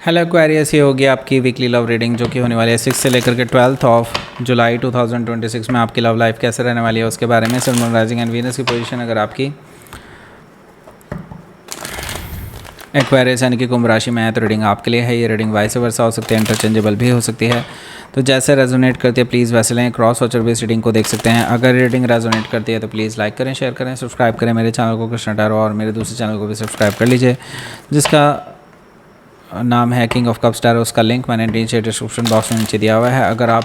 Hello Aquarius, ये होगी आपकी वीकली लव रीडिंग जो कि होने वाली है 6 से लेकर के 12 जुलाई 2026 में। आपकी लव लाइफ कैसे रहने वाली है उसके बारे में। सन, मून, राइजिंग एंड वीनस की पोजीशन अगर आपकी एक्वेरियस यानी कि कुंभ राशि में है तो रीडिंग आपके लिए है। ये रीडिंग वाइस वर्सा हो सकती है, इंटरचेंजेबल भी हो सकती है, तो जैसे रेजोनेट करती है प्लीज़ वैसे लें। क्रॉस वॉचर बेस रीडिंग को देख सकते हैं। अगर रीडिंग रेजोनेट करती है तो प्लीज़ लाइक करें, शेयर करें, सब्सक्राइब करें मेरे चैनल को कृष्णा टैरो, और मेरे दूसरे चैनल को भी सब्सक्राइब कर लीजिए जिसका नाम है किंग ऑफ कप्स टैरो। उसका लिंक मैंने नीचे डिस्क्रिप्शन बॉक्स में नीचे दिया हुआ है। अगर आप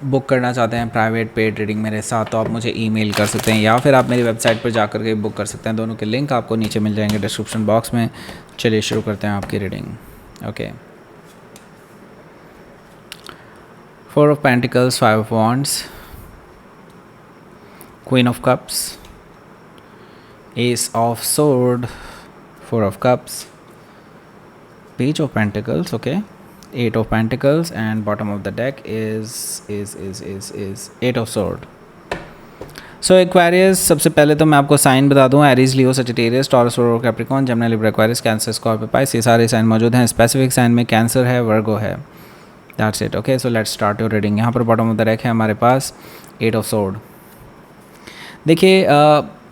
बुक करना चाहते हैं प्राइवेट पेड रीडिंग मेरे साथ तो आप मुझे ईमेल कर सकते हैं, या फिर आप मेरी वेबसाइट पर जाकर के बुक कर सकते हैं। दोनों के लिंक आपको नीचे मिल जाएंगे डिस्क्रिप्शन बॉक्स में। चलिए शुरू करते हैं आपकी reading. Okay, 4 of pentacles, 5 of wands, queen of cups, S of sword, 4 of cups, Page of Pentacles, okay, 8 of Pentacles, and bottom of the deck is 8 of Sword. So Aquarius, सबसे पहले तो मैं आपको साइन बता दूं, Aries, Leo, Sagittarius, Taurus, Virgo, Capricorn, Gemini, Libra, Aquarius, Cancer, Scorpio, Pisces, ये सारे sign मौजूद हैं। स्पेसिफिक साइन में कैंसर है, वर्गो है, that's it. Okay, so let's start your reading. यहाँ पर बॉटम ऑफ द डेक है हमारे पास 8 ऑफ सोर्ड। देखिए,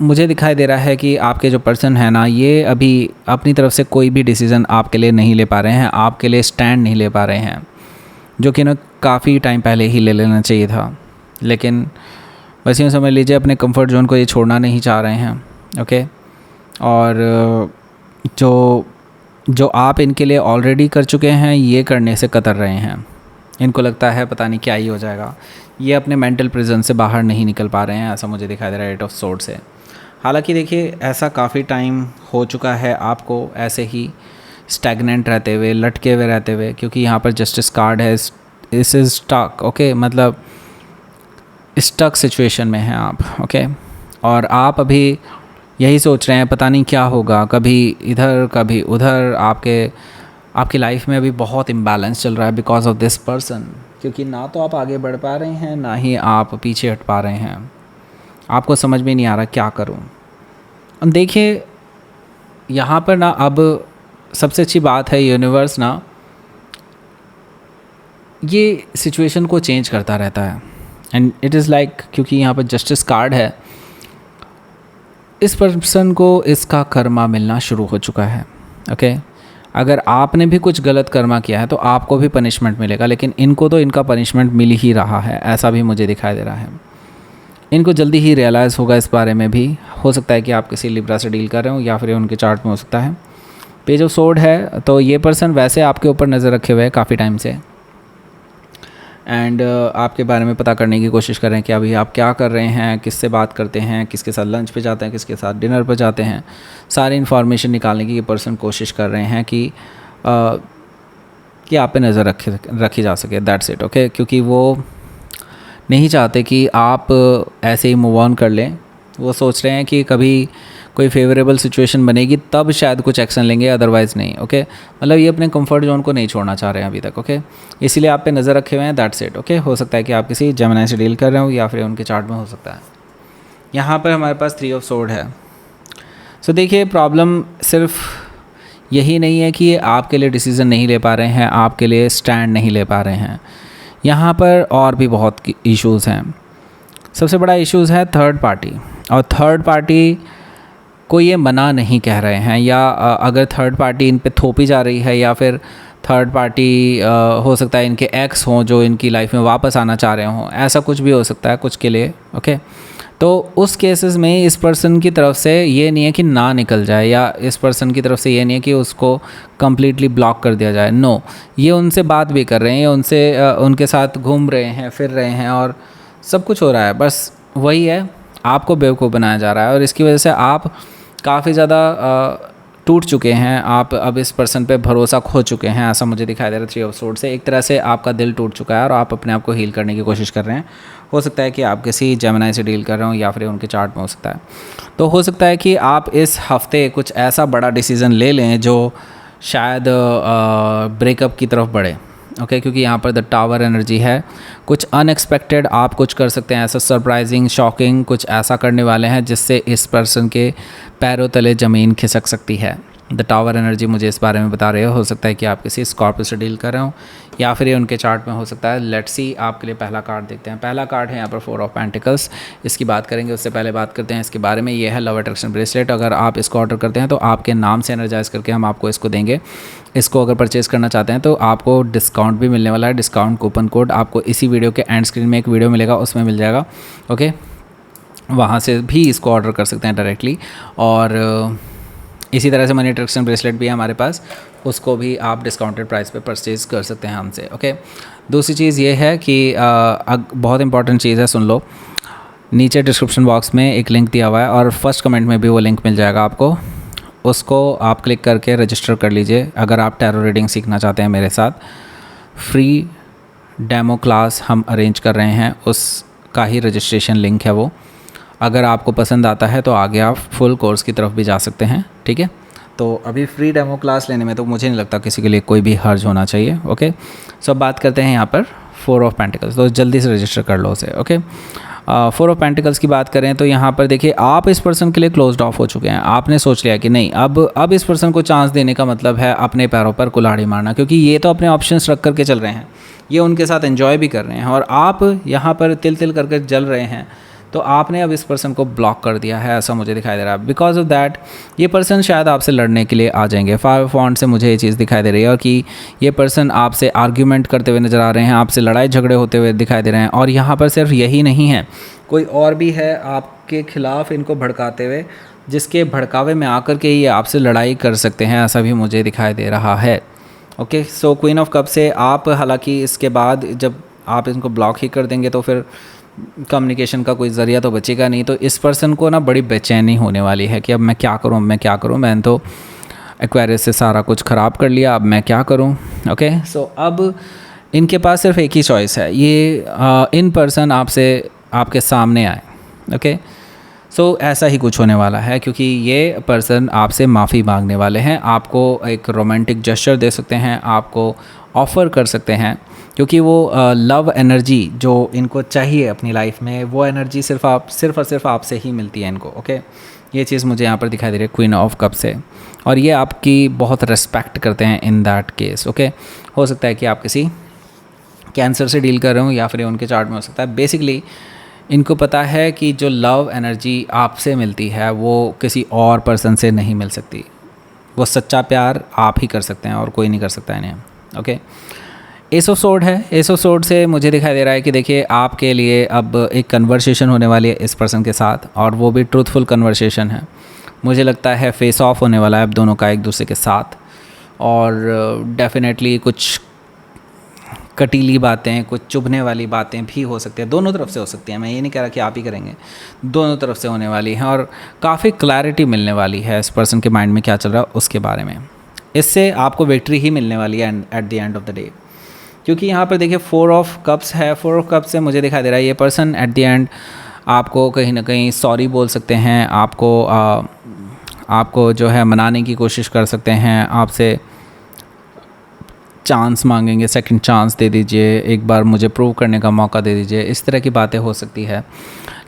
मुझे दिखाई दे रहा है कि आपके जो पर्सन है ना, ये अभी अपनी तरफ से कोई भी डिसीज़न आपके लिए नहीं ले पा रहे हैं, आपके लिए स्टैंड नहीं ले पा रहे हैं, जो कि ना काफ़ी टाइम पहले ही ले लेना चाहिए था। लेकिन बस यूँ समझ लीजिए अपने कंफर्ट जोन को ये छोड़ना नहीं चाह रहे हैं। ओके, और जो आप इनके लिए ऑलरेडी कर चुके हैं ये करने से कतर रहे हैं। इनको लगता है पता नहीं क्या ही हो जाएगा, ये अपने मेंटल प्रिजन से बाहर नहीं निकल पा रहे हैं, ऐसा मुझे दिखाई दे रहा है 8 ऑफ सोर्ड से। हालांकि देखिए, ऐसा काफ़ी टाइम हो चुका है आपको ऐसे ही स्टैग्नेंट रहते हुए, लटके हुए रहते हुए, क्योंकि यहाँ पर जस्टिस कार्ड है। दिस इज़ स्टक, ओके, मतलब स्टक सिचुएशन में हैं आप। ओके, और आप अभी यही सोच रहे हैं पता नहीं क्या होगा, कभी इधर कभी उधर। आपकी लाइफ में अभी बहुत इम्बैलेंस चल रहा है बिकॉज ऑफ दिस पर्सन, क्योंकि ना तो आप आगे बढ़ पा रहे हैं ना ही आप पीछे हट पा रहे हैं। आपको समझ में नहीं आ रहा क्या करूं। अब देखिए, यहाँ पर ना अब सबसे अच्छी बात है यूनिवर्स ना ये सिचुएशन को चेंज करता रहता है, एंड इट इज़ लाइक, क्योंकि यहाँ पर जस्टिस कार्ड है, इस पर्सन को इसका कर्मा मिलना शुरू हो चुका है। ओके, अगर आपने भी कुछ गलत कर्मा किया है तो आपको भी पनिशमेंट मिलेगा, लेकिन इनको तो इनका पनिशमेंट मिल ही रहा है, ऐसा भी मुझे दिखाई दे रहा है। इनको जल्दी ही रियलाइज़ होगा इस बारे में भी। हो सकता है कि आप किसी लिब्रा से डील कर रहे हो, या फिर उनके चार्ट में हो सकता है। पेज ऑफ सोर्ड है, तो ये पर्सन वैसे आपके ऊपर नज़र रखे हुए है काफ़ी टाइम से, एंड आपके बारे में पता करने की कोशिश कर रहे हैं कि अभी आप क्या कर रहे हैं, किससे बात करते हैं, किसके साथ लंच पे जाते हैं, किसके साथ डिनर पर जाते हैं। सारी इन्फॉर्मेशन निकालने की ये पर्सन कोशिश कर रहे हैं कि आप पे नज़र रखी जा सके, दैट्स इट। ओके, क्योंकि वो नहीं चाहते कि आप ऐसे ही मूव ऑन कर लें। वो सोच रहे हैं कि कभी कोई फेवरेबल सिचुएशन बनेगी तब शायद कुछ एक्शन लेंगे, अदरवाइज़ नहीं। ओके, मतलब ये अपने कंफर्ट जोन को नहीं छोड़ना चाह रहे हैं अभी तक। ओके, इसीलिए आप पे नज़र रखे हुए हैं, दैट्स इट। ओके, हो सकता है कि आप किसी जेमिनी से डील कर रहे हो, या फिर उनके चार्ट में हो सकता है। यहाँ पर हमारे पास 3 ऑफ सोर्ड है। सो देखिए, प्रॉब्लम सिर्फ यही नहीं है कि ये आपके लिए डिसीज़न नहीं ले पा रहे हैं, आपके लिए स्टैंड नहीं ले पा रहे हैं। यहाँ पर और भी बहुत इश्यूज़ हैं। सबसे बड़ा इश्यूज़ है थर्ड पार्टी, और थर्ड पार्टी को ये मना नहीं कह रहे हैं, या अगर थर्ड पार्टी इन पे थोपी जा रही है, या फिर थर्ड पार्टी हो सकता है इनके एक्स हों जो इनकी लाइफ में वापस आना चाह रहे हों, ऐसा कुछ भी हो सकता है कुछ के लिए। ओके, तो उस केसेस में इस पर्सन की तरफ से ये नहीं है कि ना निकल जाए, या इस पर्सन की तरफ से ये नहीं है कि उसको कम्प्लीटली ब्लॉक कर दिया जाए। नो, ये उनसे बात भी कर रहे हैं, उनके साथ घूम रहे हैं, फिर रहे हैं, और सब कुछ हो रहा है। बस वही है, आपको बेवकूफ़ बनाया जा रहा है, और इसकी वजह से आप काफ़ी ज़्यादा टूट चुके हैं। आप अब इस पर्सन पे भरोसा खो चुके हैं, ऐसा मुझे दिखाई दे रहा है 3 ऑफ सोर्ड से। एक तरह से आपका दिल टूट चुका है और आप अपने आप को हील करने की कोशिश कर रहे हैं। हो सकता है कि आप किसी जेमिनी से डील कर रहे हो, या फिर उनके चार्ट में हो सकता है। तो हो सकता है कि आप इस हफ्ते कुछ ऐसा बड़ा डिसीज़न ले लें जो शायद ब्रेकअप की तरफ बढ़े। ओके, क्योंकि यहाँ पर द टावर एनर्जी है। कुछ अनएक्सपेक्टेड आप कुछ कर सकते हैं, ऐसा सरप्राइजिंग, शॉकिंग कुछ ऐसा करने वाले हैं जिससे इस पर्सन के पैरों तले ज़मीन खिसक सकती है। द टावर एनर्जी मुझे इस बारे में बता रहे हो सकता है कि आप किसी स्कॉर्पियो से डील कर रहे हो या फिर ये उनके चार्ट में हो सकता है। लेट्स सी, आपके लिए पहला कार्ड देखते हैं। पहला कार्ड है यहाँ पर 4 ऑफ पेंटिकल्स। इसकी बात करेंगे, उससे पहले बात करते हैं इसके बारे में। ये है लव अट्रैक्शन ब्रेसलेट। अगर आप इसको ऑर्डर करते हैं तो आपके नाम से एनर्जाइज करके हम आपको इसको देंगे। इसको अगर परचेज़ करना चाहते हैं तो आपको डिस्काउंट भी मिलने वाला है। डिस्काउंट कूपन कोड आपको इसी वीडियो के एंड स्क्रीन में एक वीडियो मिलेगा, उसमें मिल जाएगा। ओके, वहाँ से भी इसको ऑर्डर कर सकते हैं डायरेक्टली। और इसी तरह से मनी अट्रैक्शन ब्रेसलेट भी है हमारे पास, उसको भी आप डिस्काउंटेड प्राइस पे परचेज़ कर सकते हैं हमसे। ओके, दूसरी चीज़ ये है कि बहुत इंपॉर्टेंट चीज़ है, सुन लो। नीचे डिस्क्रिप्शन बॉक्स में एक लिंक दिया हुआ है और फर्स्ट कमेंट में भी वो लिंक मिल जाएगा आपको। उसको आप क्लिक करके रजिस्टर कर लीजिए अगर आप टैरो रीडिंग सीखना चाहते हैं मेरे साथ। फ्री डेमो क्लास हम अरेंज कर रहे हैं, उसका ही रजिस्ट्रेशन लिंक है वो। अगर आपको पसंद आता है तो आगे आप फुल कोर्स की तरफ भी जा सकते हैं, ठीक है। तो अभी फ्री डेमो क्लास लेने में तो मुझे नहीं लगता किसी के लिए कोई भी हर्ज होना चाहिए। ओके, सो बात करते हैं यहाँ पर 4 ऑफ पेंटिकल्स। तो जल्दी से रजिस्टर कर लो उसे। ओके, 4 ऑफ पेंटिकल्स की बात करें तो यहाँ पर देखिए, आप इस पर्सन के लिए क्लोज्ड ऑफ हो चुके हैं। आपने सोच लिया कि नहीं, अब इस पर्सन को चांस देने का मतलब है अपने पैरों पर कुल्हाड़ी मारना, क्योंकि ये तो अपने ऑप्शंस रख करके चल रहे हैं, ये उनके साथ एंजॉय भी कर रहे हैं और आप यहाँ पर तिल तिल करके जल रहे हैं। तो आपने अब इस पर्सन को ब्लॉक कर दिया है, ऐसा मुझे दिखाई दे रहा है। बिकॉज ऑफ दैट ये पर्सन शायद आपसे लड़ने के लिए आ जाएंगे। 5 फॉन्ट से मुझे ये चीज़ दिखाई दे रही है और कि ये पर्सन आपसे आर्ग्यूमेंट करते हुए नज़र आ रहे हैं, आपसे लड़ाई झगड़े होते हुए दिखाई दे रहे हैं। और यहाँ पर सिर्फ यही नहीं है, कोई और भी है आपके खिलाफ इनको भड़काते हुए, जिसके भड़कावे में आकर के ये आपसे लड़ाई कर सकते हैं, ऐसा भी मुझे दिखाई दे रहा है। Okay, so queen of cup से आप, हालांकि इसके बाद जब आप इनको ब्लॉक ही कर देंगे तो फिर कम्युनिकेशन का कोई ज़रिया तो बचेगा नहीं। तो इस पर्सन को ना बड़ी बेचैनी होने वाली है कि अब मैं क्या करूं, मैंने तो एक्वेरियस से सारा कुछ ख़राब कर लिया, अब मैं क्या करूं। ओके, सो अब इनके पास सिर्फ एक ही चॉइस है, ये इन पर्सन आपसे आपके सामने आए। ओके, सो ऐसा ही कुछ होने वाला है, क्योंकि ये पर्सन आपसे माफ़ी मांगने वाले हैं। आपको एक रोमांटिक जेस्चर दे सकते हैं, आपको ऑफ़र कर सकते हैं, क्योंकि वो लव एनर्जी जो इनको चाहिए अपनी लाइफ में, वो एनर्जी सिर्फ और सिर्फ आपसे ही मिलती है इनको। ओके, ये चीज़ मुझे यहाँ पर दिखाई दे रही है क्वीन ऑफ कप से, और ये आपकी बहुत रिस्पेक्ट करते हैं इन दैट केस। ओके, हो सकता है कि आप किसी कैंसर से डील कर रहे हो या फिर उनके चार्ट में हो सकता है। बेसिकली इनको पता है कि जो लव एनर्जी आपसे मिलती है वो किसी और पर्सन से नहीं मिल सकती। वो सच्चा प्यार आप ही कर सकते हैं और कोई नहीं कर सकता इन्हें। ओके, एस ऑफ सोर्ड है। एस ऑफ सोर्ड से मुझे दिखाई दे रहा है कि देखिए, आपके लिए अब एक कन्वर्सेशन होने वाली है इस पर्सन के साथ, और वो भी ट्रूथफुल कन्वर्सेशन है। मुझे लगता है फेस ऑफ होने वाला है अब दोनों का एक दूसरे के साथ, और डेफिनेटली कुछ कटीली बातें, कुछ चुभने वाली बातें भी हो सकती हैं, दोनों तरफ से हो सकती हैं। मैं ये नहीं कह रहा कि आप ही करेंगे, दोनों तरफ से होने वाली हैं, और काफ़ी क्लैरिटी मिलने वाली है इस पर्सन के माइंड में क्या चल रहा है उसके बारे में। इससे आपको विक्ट्री ही मिलने वाली है eight the end of the day, क्योंकि यहाँ पर देखिए 4 ऑफ कप्स है। 4 ऑफ कप्स से मुझे दिखाई दे रहा है ये पर्सन एट द एंड आपको कहीं ना कहीं सॉरी बोल सकते हैं, आपको जो है मनाने की कोशिश कर सकते हैं, आपसे चांस मांगेंगे, सेकंड चांस दे दीजिए, एक बार मुझे प्रूव करने का मौका दे दीजिए, इस तरह की बातें हो सकती है।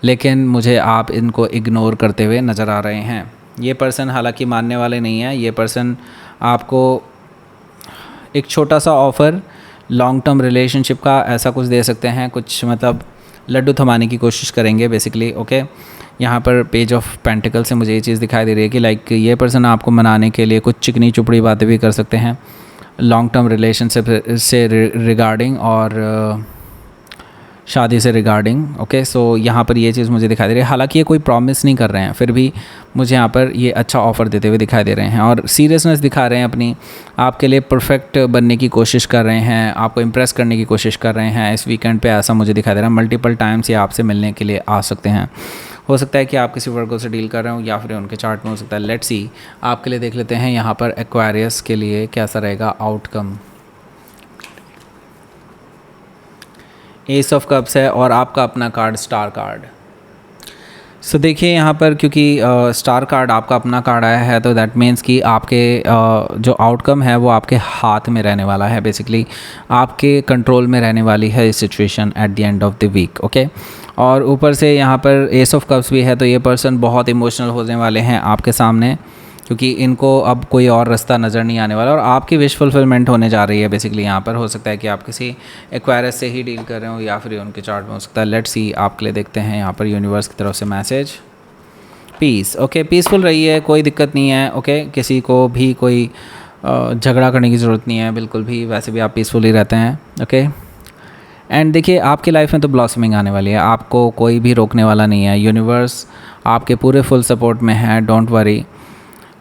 लेकिन मुझे आप इनको इग्नोर करते हुए नज़र आ रहे हैं। ये पर्सन हालांकि मानने वाले नहीं है, ये पर्सन आपको एक छोटा सा ऑफ़र लॉन्ग टर्म रिलेशनशिप का ऐसा कुछ दे सकते हैं, कुछ मतलब लड्डू थमाने की कोशिश करेंगे बेसिकली। ओके, यहाँ पर पेज ऑफ पेंटिकल से मुझे ये चीज़ दिखाई दे रही है कि लाइक ये पर्सन आपको मनाने के लिए कुछ चिकनी चुपड़ी बातें भी कर सकते हैं लॉन्ग टर्म रिलेशनशिप से रिगार्डिंग और शादी से रिगार्डिंग। ओके, सो यहाँ पर ये चीज़ मुझे दिखाई दे रही है। हालांकि ये कोई प्रॉमिस नहीं कर रहे हैं, फिर भी मुझे यहाँ पर ये अच्छा ऑफ़र देते हुए दिखाई दे रहे हैं और सीरियसनेस दिखा रहे हैं अपनी, आपके लिए परफेक्ट बनने की कोशिश कर रहे हैं, आपको इम्प्रेस करने की कोशिश कर रहे हैं इस वीकेंड पे, ऐसा मुझे दिखाई दे रहा है। मल्टीपल टाइम्स ये आपसे मिलने के लिए आ सकते हैं। हो सकता है कि आप किसी वर्गो से डील कर रहे हो या फिर उनके चार्ट में हो सकता है। लेट्स सी, आपके लिए देख लेते हैं यहाँ पर एक्वेरियस के लिए कैसा रहेगा आउटकम। एस ऑफ कप्स है और आपका अपना कार्ड स्टार कार्ड। सो देखिए यहाँ पर क्योंकि स्टार कार्ड आपका अपना कार्ड आया है, तो दैट मीन्स कि आपके जो आउटकम है वो आपके हाथ में रहने वाला है, बेसिकली आपके कंट्रोल में रहने वाली है इस situation at the end of the week. Okay, और ऊपर से यहाँ पर एस ऑफ कप्स भी है, तो ये पर्सन बहुत इमोशनल होने वाले हैं आपके सामने। क्योंकि इनको अब कोई और रास्ता नज़र नहीं आने वाला और आपकी विश फुलफिलमेंट होने जा रही है बेसिकली यहाँ पर। हो सकता है कि आप किसी एक्वायरस से ही डील कर रहे हो या फिर उनके चार्ट में हो सकता है। लेट्स सी आपके लिए देखते हैं यहाँ पर यूनिवर्स की तरफ से मैसेज। पीस, ओके, पीसफुल रही है, कोई दिक्कत नहीं है। ओके, किसी को भी कोई झगड़ा करने की ज़रूरत नहीं है बिल्कुल भी, वैसे भी आप पीसफुली रहते हैं। ओके, एंड देखिए आपकी लाइफ में तो ब्लॉसमिंग आने वाली है, आपको कोई भी रोकने वाला नहीं है। यूनिवर्स आपके पूरे फुल सपोर्ट में है, डोंट वरी,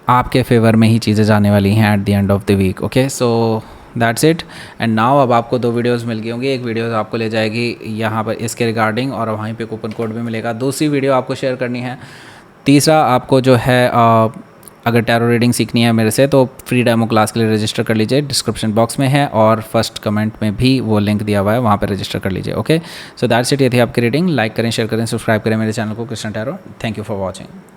आपके फेवर में ही चीज़ें जाने वाली हैं at the end of the week. Okay, so that's it. And now अब आपको 2 वीडियोस मिल गई होंगी। एक वीडियो आपको ले जाएगी यहाँ पर इसके रिगार्डिंग और वहीं पे कूपन कोड भी मिलेगा। दूसरी वीडियो आपको शेयर करनी है। तीसरा आपको जो है अगर टैरो रीडिंग सीखनी है मेरे से तो फ्री डेमो क्लास के लिए रजिस्टर कर लीजिए, डिस्क्रिप्शन बॉक्स में है और फर्स्ट कमेंट में भी वो लिंक दिया हुआ है, वहाँ पर रजिस्टर कर लीजिए। Okay, so that's it. ये थी आपकी रीडिंग। लाइक करें, शेयर करें, सब्सक्राइब करें मेरे चैनल को Krishna tarot. Thank you for watching.